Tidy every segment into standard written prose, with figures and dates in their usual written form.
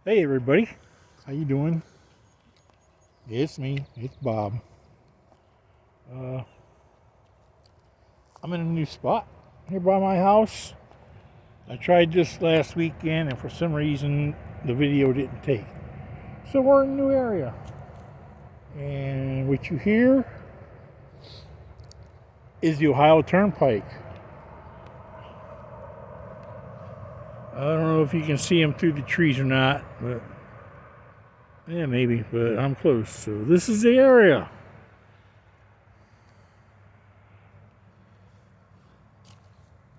Hey everybody, how you doing? It's me, it's Bob. I'm in a new spot here by my house. I tried this last weekend and for some reason the video didn't take. So we're in a new area. And what you hear is the Ohio Turnpike. I don't know if you can see them through the trees or not, but yeah, maybe, but I'm close. So this is the area.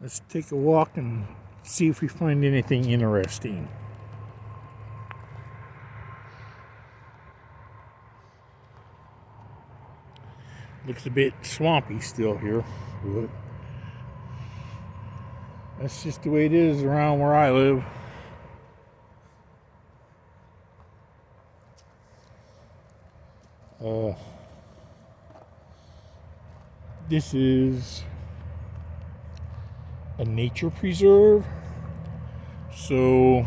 Let's take a walk and see if we find anything interesting. Looks a bit swampy still here, but that's just the way it is around where I live. This is a nature preserve, so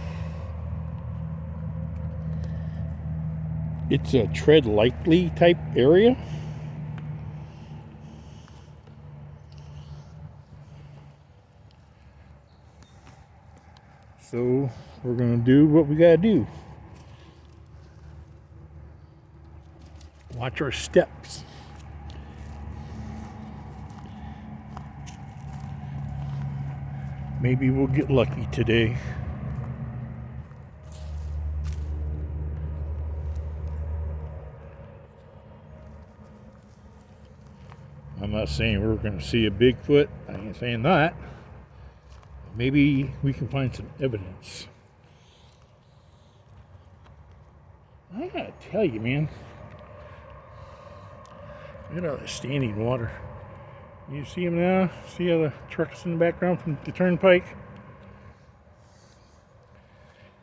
it's a tread lightly type area. So we're gonna do what we gotta do. Watch our steps. Maybe we'll get lucky today. I'm not saying we're going to see a Bigfoot. I ain't saying that. Maybe we can find some evidence. I gotta tell you, man. Look at all that standing water. You see them now? See how the truck's in the background from the turnpike?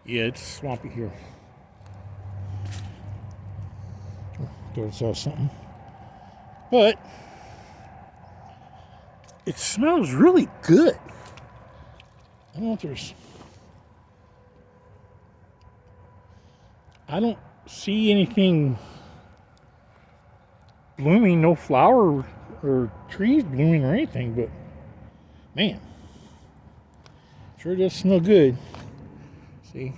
Yeah, it's swampy here. Thought I saw something. But it smells really good. I don't know if there's... I don't see anything blooming, no flower or trees blooming or anything, but man, sure does smell good. See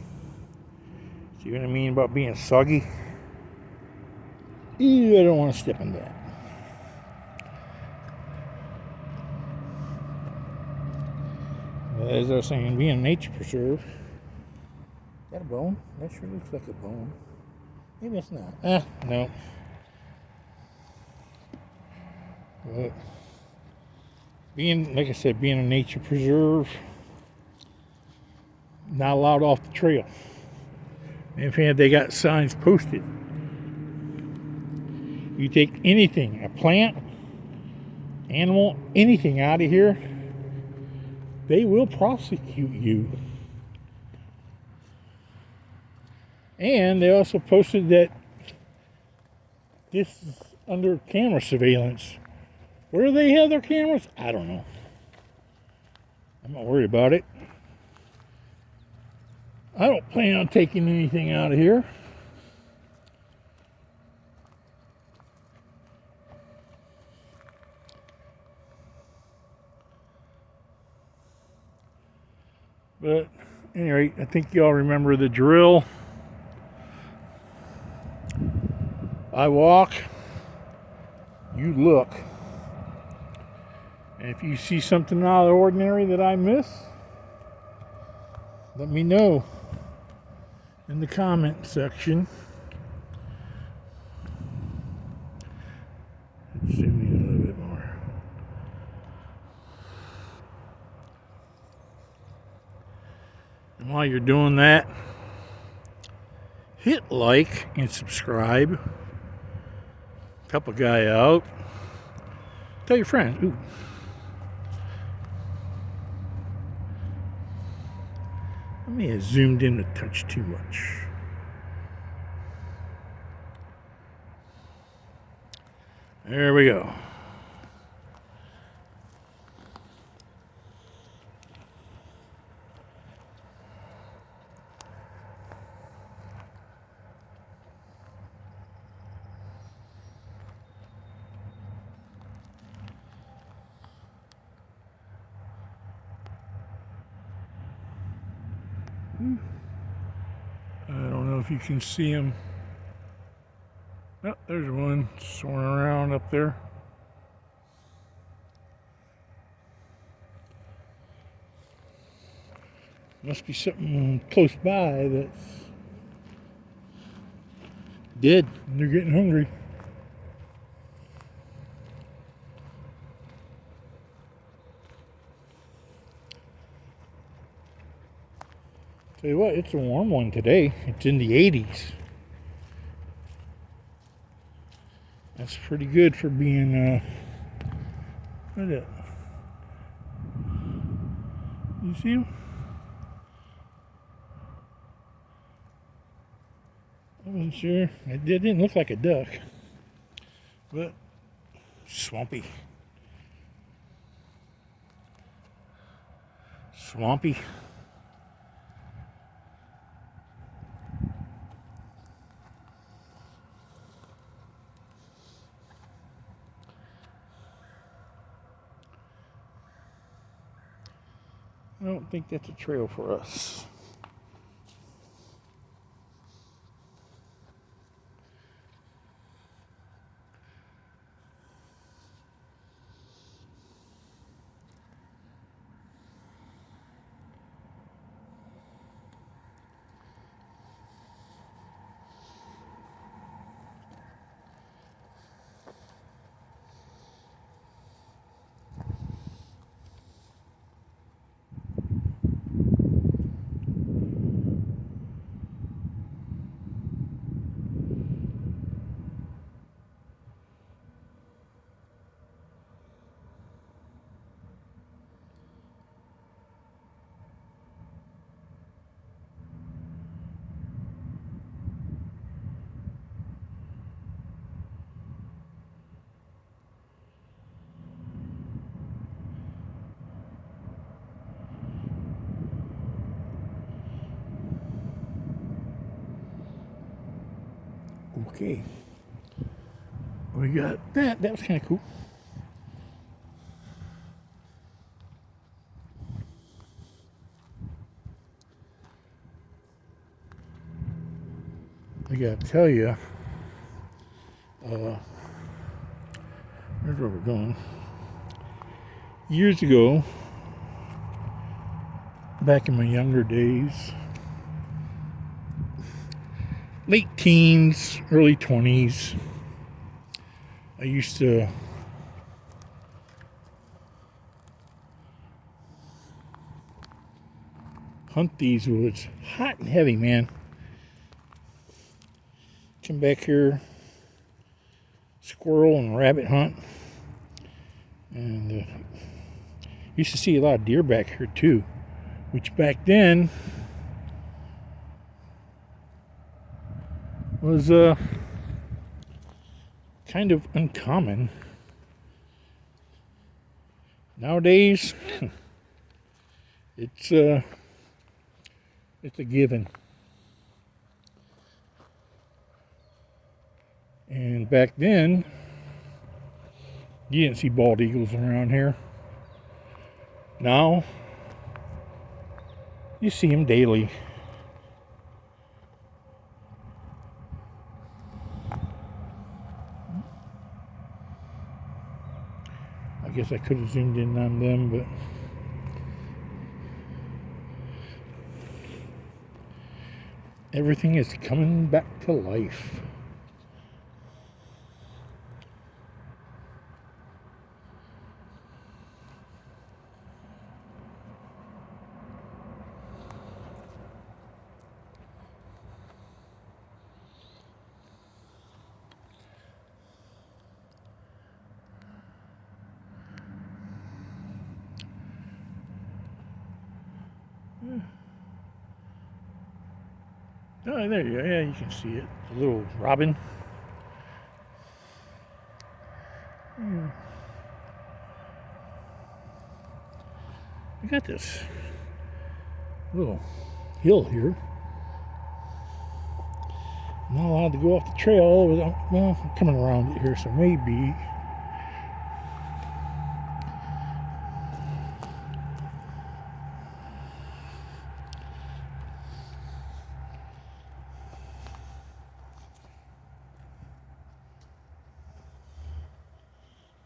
what I mean about being soggy? Ew, I don't want to step in that. As I was saying, being a nature preserve. Is that a bone? That sure looks like a bone. Maybe it's not. No. But being, like I said, being a nature preserve, not allowed off the trail. In fact, they got signs posted. You take anything, a plant, animal, anything out of here, they will prosecute you. And they also posted that this is under camera surveillance. Where do they have their cameras? I don't know. I'm not worried about it. I don't plan on taking anything out of here. But at any rate, I think y'all remember the drill. I walk, you look. And if you see something out of the ordinary that I miss, let me know in the comment section. Let's zoom in a little bit more. And while you're doing that, hit like and subscribe. Help a guy out. Tell your friends. Ooh. I may have zoomed in a touch too much. There we go. I don't know if you can see him. Oh, there's one soaring around up there. Must be something close by that's dead and they're getting hungry. Tell you what, it's a warm one today. It's in the 80s. That's pretty good for being, look at that. You see him? I wasn't sure. It didn't look like a duck, but swampy. Swampy. I don't think that's a trail for us. Okay. We got that. That was kind of cool. I gotta tell you, here's where we're going. Years ago, back in my younger days, late teens, early 20s, I used to hunt these woods. Hot and heavy, man. Come back here, squirrel and rabbit hunt. And used to see a lot of deer back here too, which back then was kind of uncommon. Nowadays, it's a given. And back then, you didn't see bald eagles around here. Now, you see them daily. I guess I could have zoomed in on them, but everything is coming back to life. Oh, there you go. Yeah, you can see it. The little robin. Yeah. We got this little hill here. I'm not allowed to go off the trail without, well, I'm coming around it here, so maybe.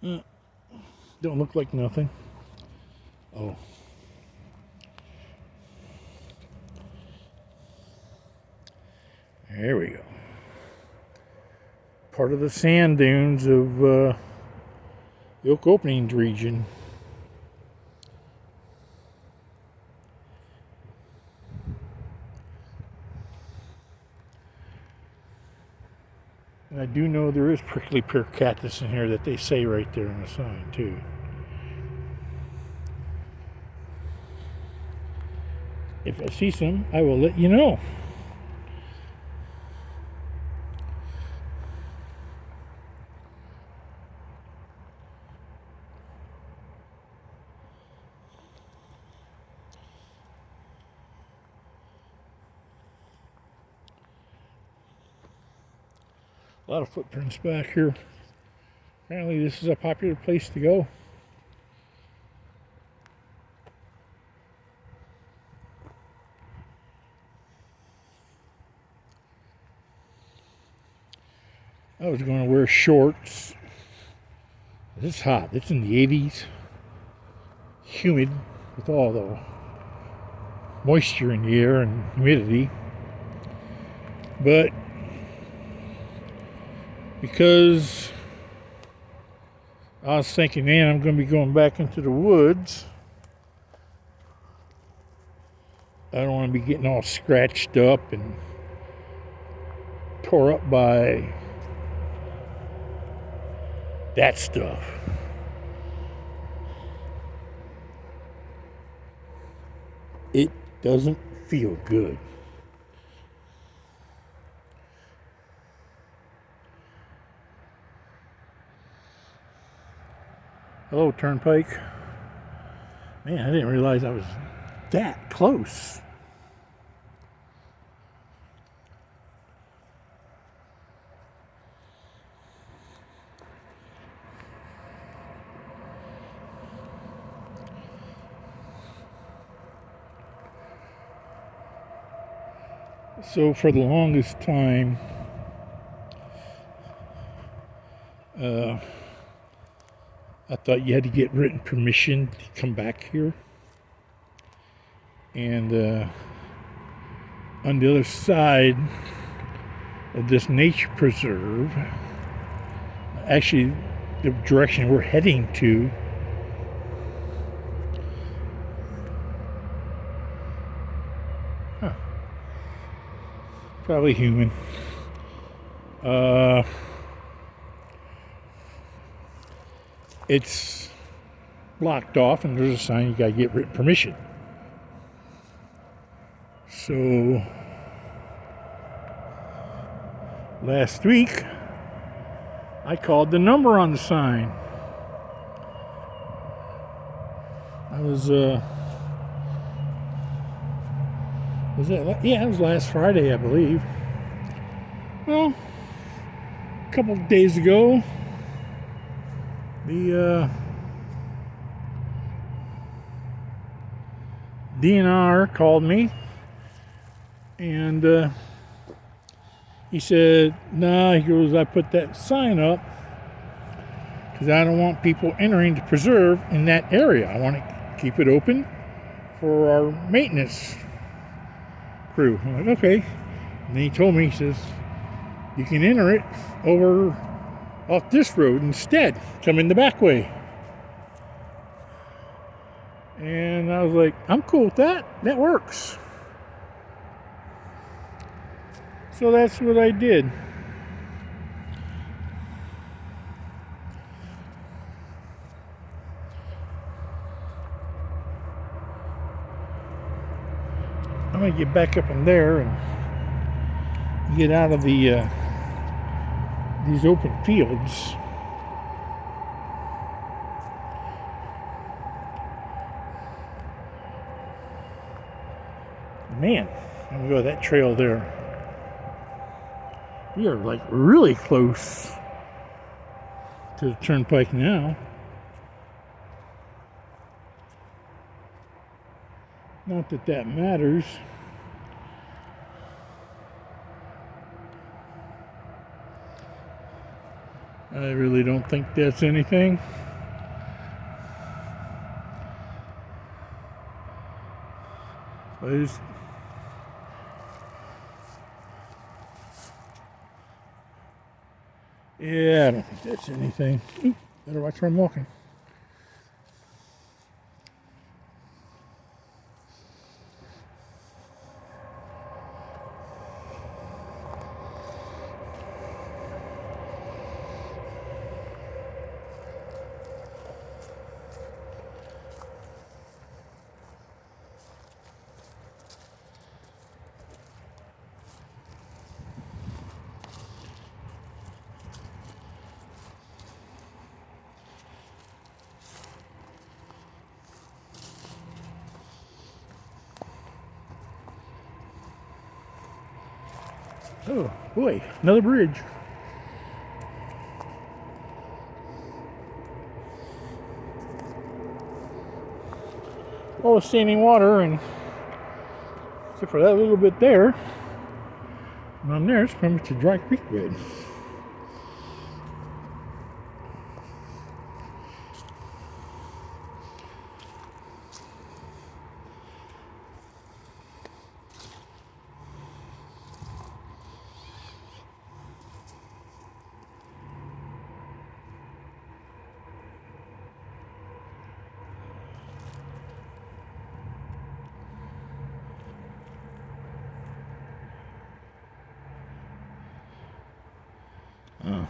Don't look like nothing. Oh. There we go. Part of the sand dunes of the Oak Openings region. And I do know there is prickly pear cactus in here that they say right there on the sign too. If I see some, I will let you know. A lot of footprints back here. Apparently this is a popular place to go. I was going to wear shorts. It's hot. It's in the 80s. Humid with all the moisture in the air and humidity. But because I was thinking, man, I'm going to be going back into the woods. I don't want to be getting all scratched up and tore up by that stuff. It doesn't feel good. Hello, Turnpike. Man, I didn't realize I was that close. So for the longest time, I thought you had to get written permission to come back here. And on the other side of this nature preserve, actually the direction we're heading to, probably human. It's blocked off and there's a sign you gotta get written permission. So last week I called the number on the sign. I was it was last Friday, I believe. Well, a couple of days ago, the DNR called me, and he said, "Nah," he goes, "I put that sign up because I don't want people entering the preserve in that area. I want to keep it open for our maintenance crew." I'm like, okay. And then he told me, he says, "You can enter it over off this road instead. Come in the back way." And I was like, I'm cool with that. That works. So that's what I did. I'm going to get back up in there and get out of the these open fields. Man, I'm going to go that trail there. We are like really close to the turnpike now. Not that that matters. I really don't think that's anything. But it's, yeah, I don't think that's anything. Ooh, better watch where I'm walking. Oh boy, another bridge. All the standing water, and except for that little bit there, and on there it's pretty much a dry creek bed. Oh.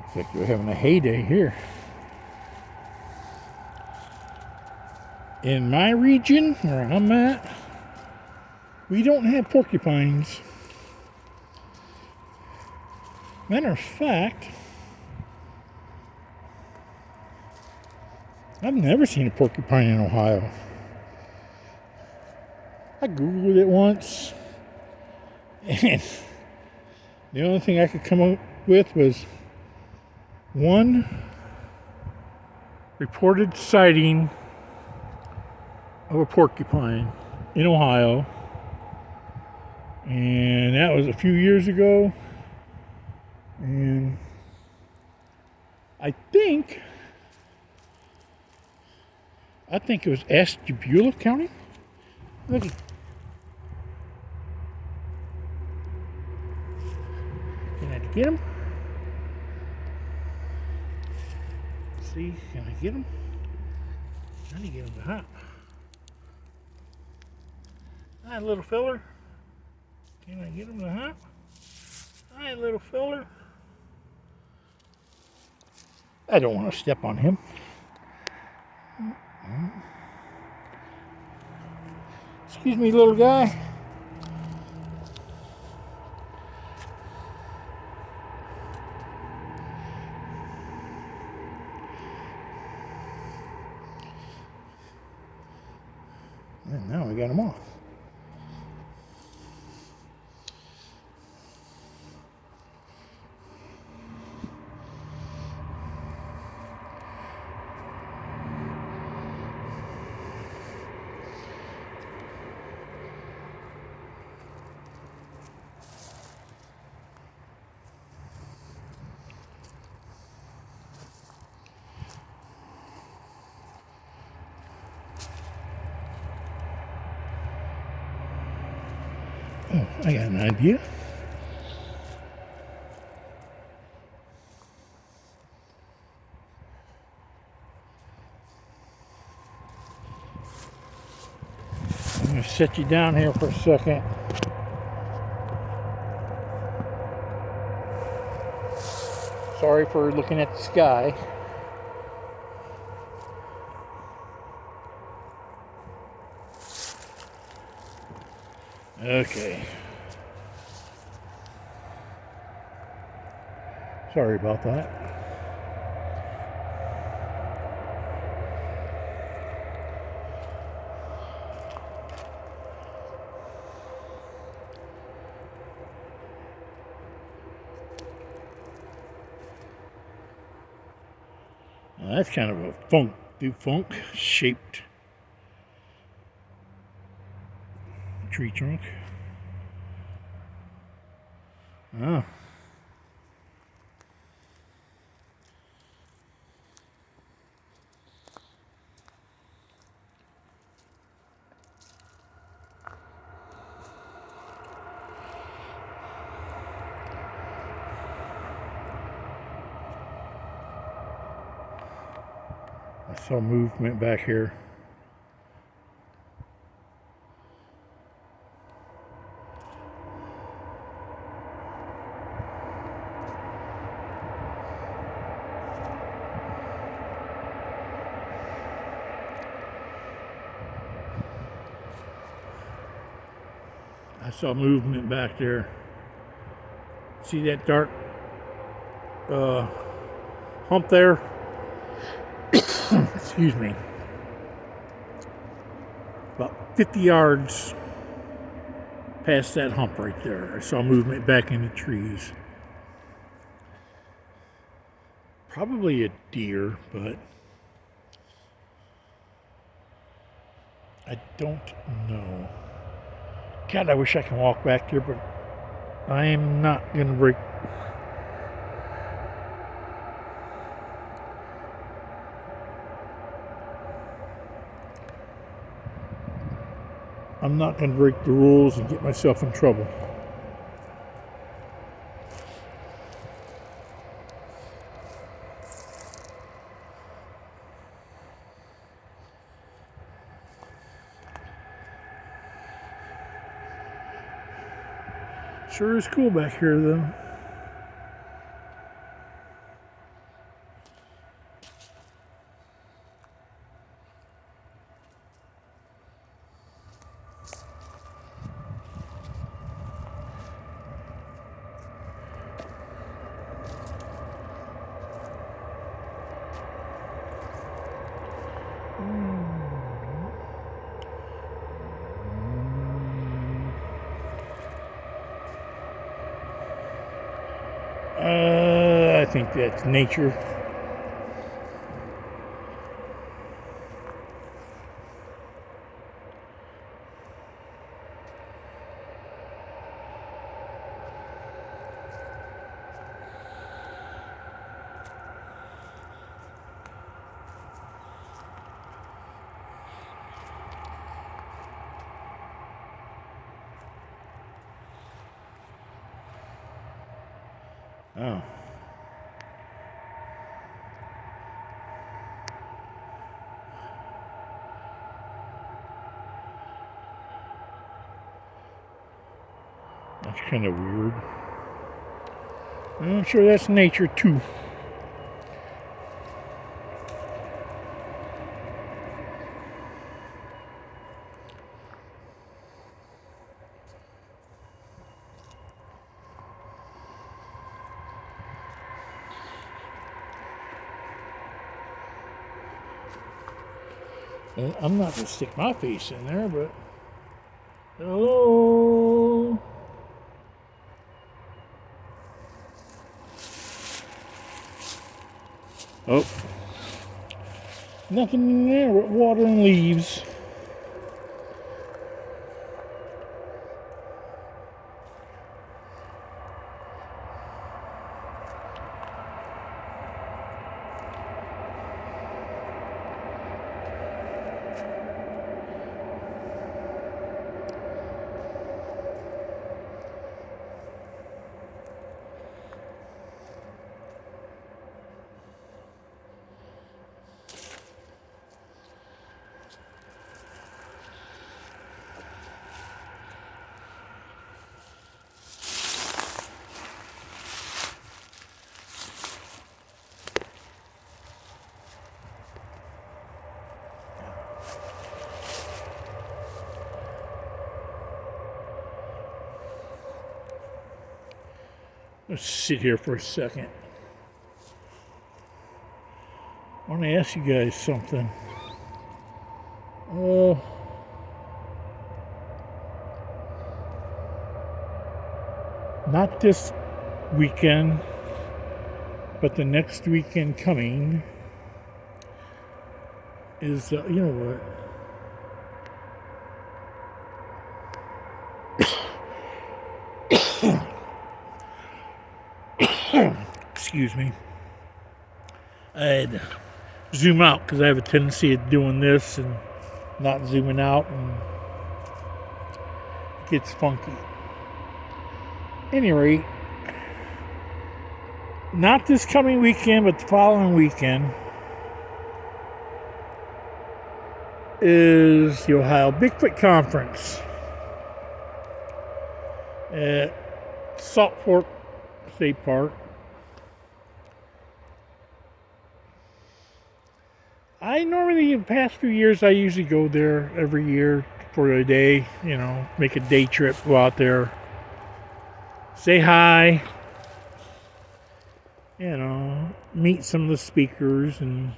Looks like we're having a heyday here. In my region, where I'm at, we don't have porcupines. Matter of fact, I've never seen a porcupine in Ohio. I Googled it once, and the only thing I could come up with was one reported sighting of a porcupine in Ohio, and that was a few years ago. And I think it was Ashtabula County. Look. Can I get him? Let's see, can I get him? I need to get him to hop. Hi, little feller. Can I get him to hop? Hi, little feller. I don't want to step on him. Excuse me, little guy. And now we got him off. Oh, I got an idea. I'm going to set you down here for a second. Sorry for looking at the sky. Okay. Sorry about that. That's kind of a funk shaped tree trunk. Oh. I saw movement back here. I saw movement back there. See that dark hump there? Excuse me. About 50 yards past that hump right there, I saw movement back in the trees. Probably a deer, but I don't know. God, I wish I could walk back there, but I am not going to break. I'm not going to break the rules and get myself in trouble. Sure is cool back here, though. I think that's nature. Oh. That's kind of weird. I'm sure that's nature too. I'm not going to stick my face in there, but hello. Oh, nothing in there but water and leaves. Let's sit here for a second. I want to ask you guys something. Not this weekend, but the next weekend coming, is, you know what? Excuse me. I had to zoom out because I have a tendency of doing this and not zooming out, and it gets funky. Any rate, not this coming weekend, but the following weekend is the Ohio Bigfoot Conference at Salt Fork State Park. I normally, in the past few years, I usually go there every year for a day, you know, make a day trip, go out there, say hi, you know, meet some of the speakers. And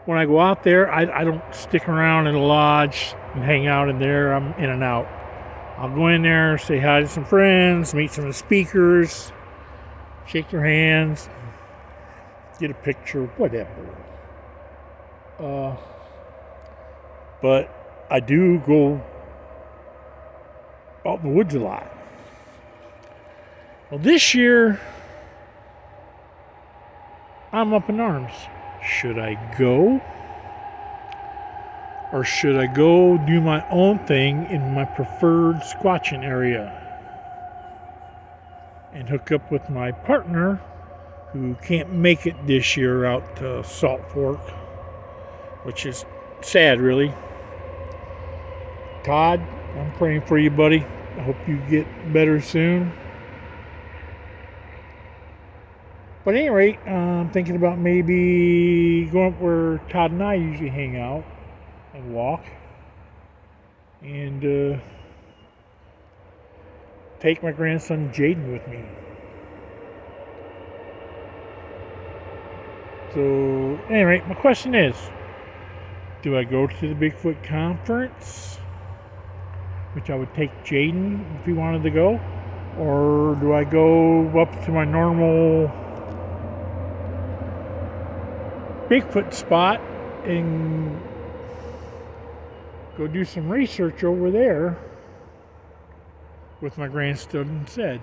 when I go out there, I don't stick around in a lodge and hang out in there. I'm in and out. I'll go in there, say hi to some friends, meet some of the speakers, shake their hands, get a picture, whatever. But I do go out in the woods a lot. Well, this year, I'm up in arms. Should I go? Or should I go do my own thing in my preferred squatching area and hook up with my partner who can't make it this year out to Salt Fork, which is sad, really. Todd, I'm praying for you, buddy. I hope you get better soon. But at any rate, I'm thinking about maybe going up where Todd and I usually hang out and walk, and take my grandson Jaden with me. So, anyway, my question is, do I go to the Bigfoot conference, which I would take Jaden if he wanted to go, or do I go up to my normal Bigfoot spot and go do some research over there with my grandson instead?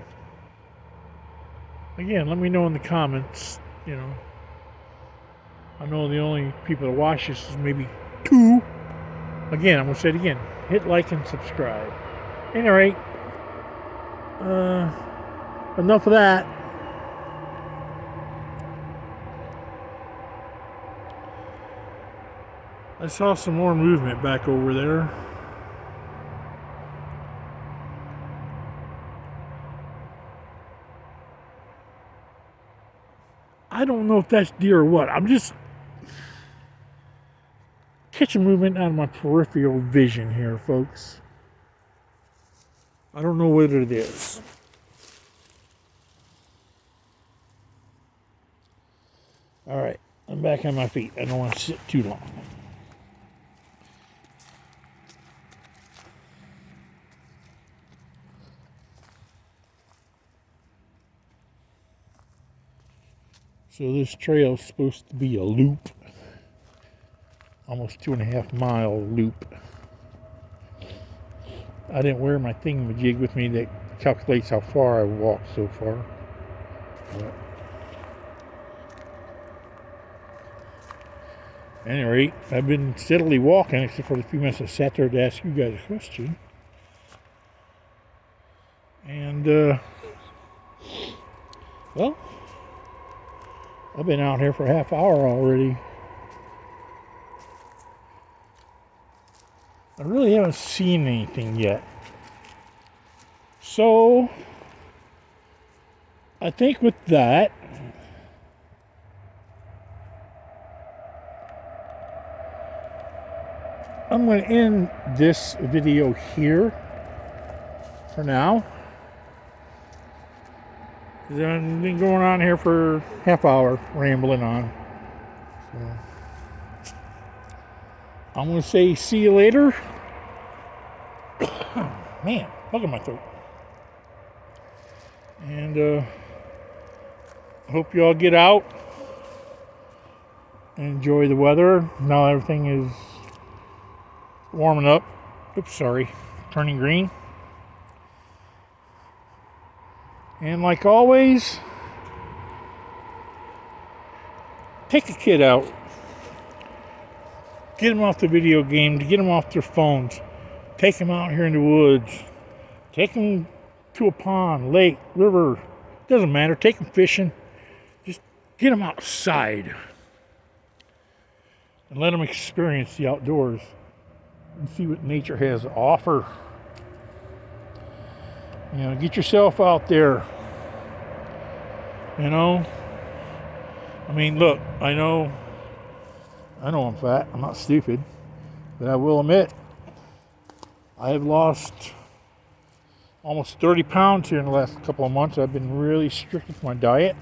Again, let me know in the comments, you know. I know the only people that watch this is maybe 2. Again, I'm going to say it again. Hit like and subscribe. Anyway, enough of that. I saw some more movement back over there. I don't know if that's deer or what. I'm just catching movement out of my peripheral vision here, folks. I don't know what it is. All right, I'm back on my feet. I don't want to sit too long. So this trail is supposed to be a loop, almost 2.5 mile loop. I didn't wear my thingamajig with me that calculates how far I walked so far. But at any rate, I've been steadily walking, except for the few minutes I sat there to ask you guys a question. And, well, I've been out here for a half hour already. I really haven't seen anything yet. So, I think with that, I'm going to end this video here for now. I've been going on here for half hour, rambling on. So, I'm going to say see you later. Man, look at my throat. And I hope you all get out enjoy the weather. Now everything is warming up. Oops, sorry. Turning green. And like always, take a kid out. Get them off the video game, get them off their phones. Take them out here in the woods. Take them to a pond, lake, river. Doesn't matter. Take them fishing. Just get them outside. And let them experience the outdoors. And see what nature has to offer. You know, get yourself out there. You know? I mean, look, I know I'm fat. I'm not stupid. But I will admit, I have lost almost 30 pounds here in the last couple of months. I've been really strict with my diet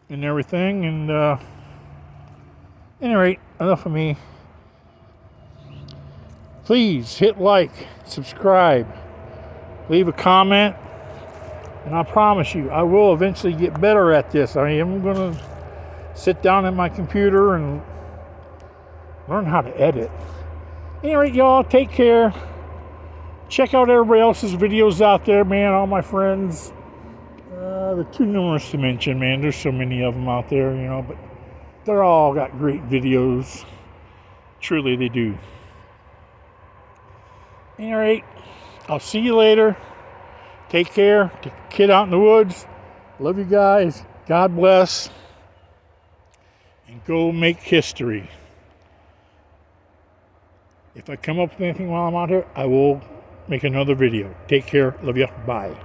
and everything. And at any rate, enough of me. Please hit like, subscribe, leave a comment, and I promise you, I will eventually get better at this. I am going to sit down at my computer and learn how to edit. Anyway, y'all, take care. Check out everybody else's videos out there, man. All my friends. They're too numerous to mention, man. There's so many of them out there, you know, but they're all got great videos. Truly, they do. Alright, I'll see you later. Take care. Take a kid out in the woods. Love you guys. God bless. And go make history. If I come up with anything while I'm out here, I will make another video. Take care. Love you. Bye.